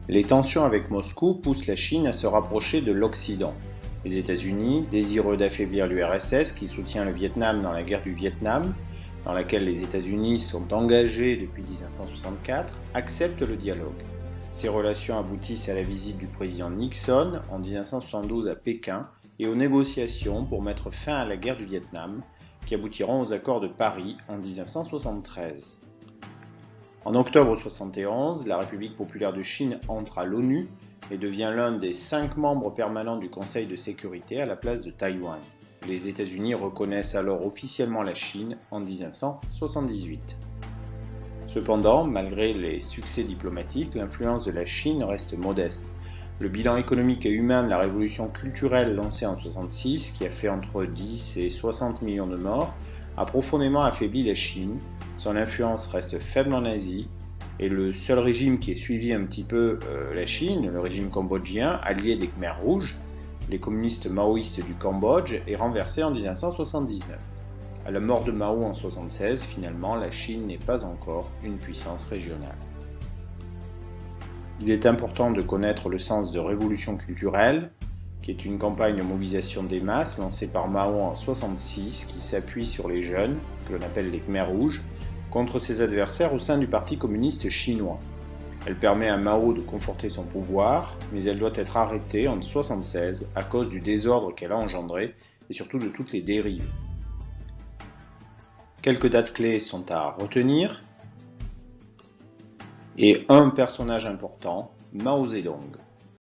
Les tensions avec Moscou poussent la Chine à se rapprocher de l'Occident. Les États-Unis, désireux d'affaiblir l'URSS qui soutient le Vietnam dans la guerre du Vietnam, dans laquelle les États-Unis sont engagés depuis 1964, acceptent le dialogue. Ces relations aboutissent à la visite du président Nixon en 1972 à Pékin et aux négociations pour mettre fin à la guerre du Vietnam, qui aboutiront aux accords de Paris en 1973. En octobre 1971, la République populaire de Chine entre à l'ONU et devient l'un des 5 membres permanents du Conseil de sécurité à la place de Taïwan. Les États-Unis reconnaissent alors officiellement la Chine en 1978. Cependant, malgré les succès diplomatiques, l'influence de la Chine reste modeste. Le bilan économique et humain de la révolution culturelle lancée en 1966, qui a fait entre 10 et 60 millions de morts, a profondément affaibli la Chine. Son influence reste faible en Asie et le seul régime qui ait suivi un petit peu la Chine, le régime cambodgien, allié des Khmers rouges, les communistes maoïstes du Cambodge, est renversé en 1979. À la mort de Mao en 1976, finalement, la Chine n'est pas encore une puissance régionale. Il est important de connaître le sens de révolution culturelle, qui est une campagne de mobilisation des masses lancée par Mao en 1966, qui s'appuie sur les jeunes, que l'on appelle les Khmers rouges, contre ses adversaires au sein du Parti communiste chinois. Elle permet à Mao de conforter son pouvoir, mais elle doit être arrêtée en 1976 à cause du désordre qu'elle a engendré et surtout de toutes les dérives. Quelques dates clés sont à retenir et un personnage important, Mao Zedong.